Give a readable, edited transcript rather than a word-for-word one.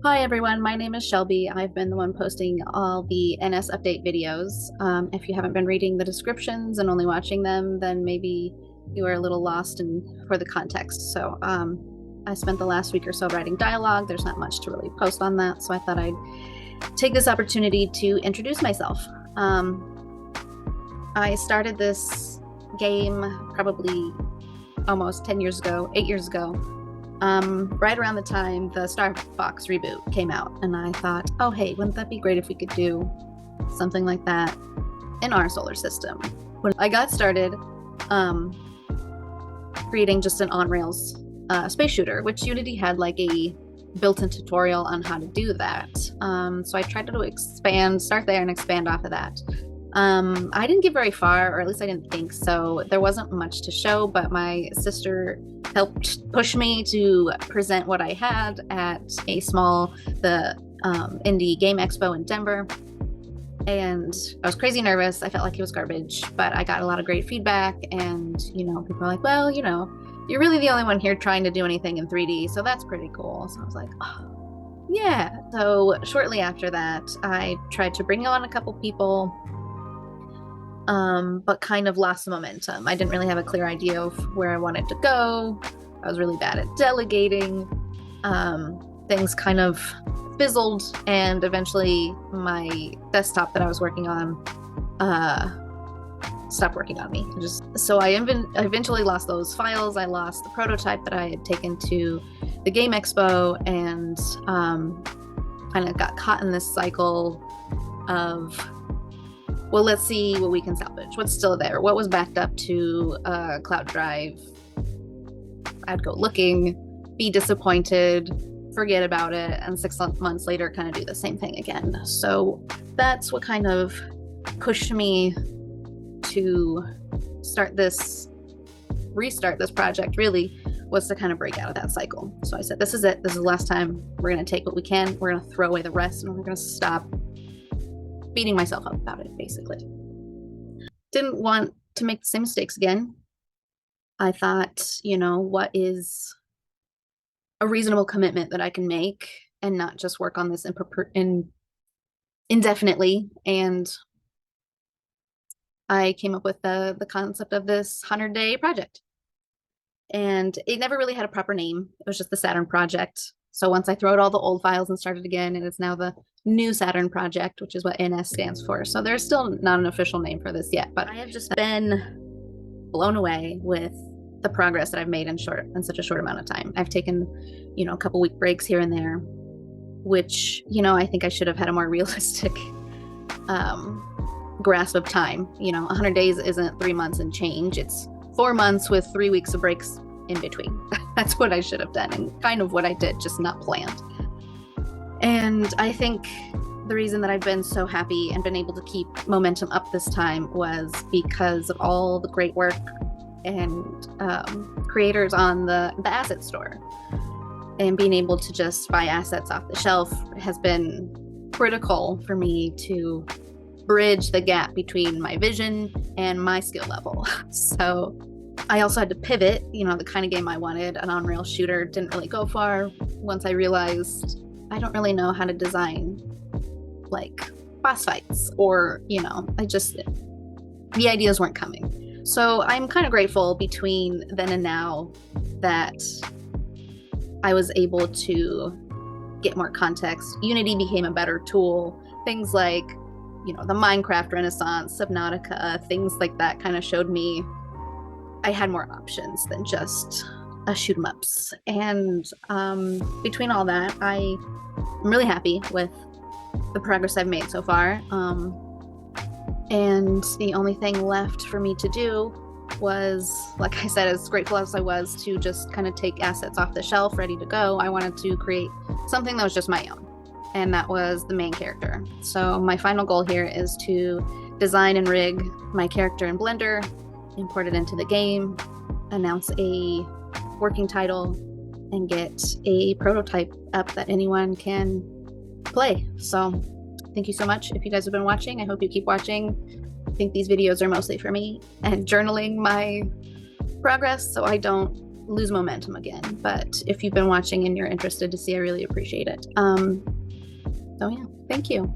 Hi everyone, my name is Shelby. I've been the one posting all the NS update videos. If you haven't been reading the descriptions and only watching them, then maybe you are a little lost for the context. I spent the last week or so writing dialogue. There's not much to really post on that, so I thought I'd take this opportunity to introduce myself. I started this game probably almost 10 years ago, 8 years ago, right around the time the Star Fox reboot came out. And I thought, oh, hey, wouldn't that be great if we could do something like that in our solar system? When I got started creating just an on-rails space shooter, which Unity had like a built-in tutorial on how to do that. So I tried to start there and expand off of that. I didn't get very far, or at least I didn't think so. There wasn't much to show, but my sister helped push me to present what I had at the Indie Game Expo in Denver. And I was crazy nervous. I felt like it was garbage, but I got a lot of great feedback. And, people were like, well, you're really the only one here trying to do anything in 3D. So that's pretty cool. So I was like, oh, yeah. So shortly after that, I tried to bring on a couple people, but kind of lost the momentum. I didn't really have a clear idea of where I wanted to go. I was really bad at delegating. Things kind of fizzled, and eventually my desktop that I was working on stopped working on me. So I eventually lost those files. I lost the prototype that I had taken to the Game Expo, and kind of got caught in this cycle of, well, let's see what we can salvage. What's still there? What was backed up to a cloud drive? I'd go looking, be disappointed, forget about it, and 6 months later kind of do the same thing again. So that's what kind of pushed me to restart this project, really, was to kind of break out of that cycle. So I said, this is it. This is the last time. We're going to take what we can. We're going to throw away the rest, and we're going to stop beating myself up about it, basically. Didn't want to make the same mistakes again. I thought, what is a reasonable commitment that I can make and not just work on this indefinitely. And I came up with the concept of this 100-day project. And it never really had a proper name. It was just the Saturn project. So once I throw out all the old files and started again, it is now the New Saturn project, which is what NS stands for. So there's still not an official name for this yet, but I have just been blown away with the progress that I've made in such a short amount of time. I've taken, a couple week breaks here and there, which, I think I should have had a more realistic grasp of time. 100 days isn't 3 months and change. It's 4 months with 3 weeks of breaks in between. That's what I should have done, and kind of what I did, just not planned. And I think the reason that I've been so happy and been able to keep momentum up this time was because of all the great work and creators on the asset store. And being able to just buy assets off the shelf has been critical for me to bridge the gap between my vision and my skill level. So I also had to pivot, the kind of game I wanted. An on-rail shooter didn't really go far once I realized I don't really know how to design like boss fights, or, the ideas weren't coming. So I'm kind of grateful between then and now that I was able to get more context. Unity became a better tool. Things like, the Minecraft Renaissance, Subnautica, things like that kind of showed me I had more options than just a shoot 'em ups. And between all that, I'm really happy with the progress I've made so far. And the only thing left for me to do was, like I said, as grateful as I was to just kind of take assets off the shelf ready to go, I wanted to create something that was just my own. And that was the main character. So my final goal here is to design and rig my character in Blender, import it into the game, announce a working title, and get a prototype up that anyone can play. So thank you so much if you guys have been watching. I hope you keep watching. I think these videos are mostly for me and journaling my progress, so I don't lose momentum again. But if you've been watching and you're interested to see, I really appreciate it. So yeah, thank you.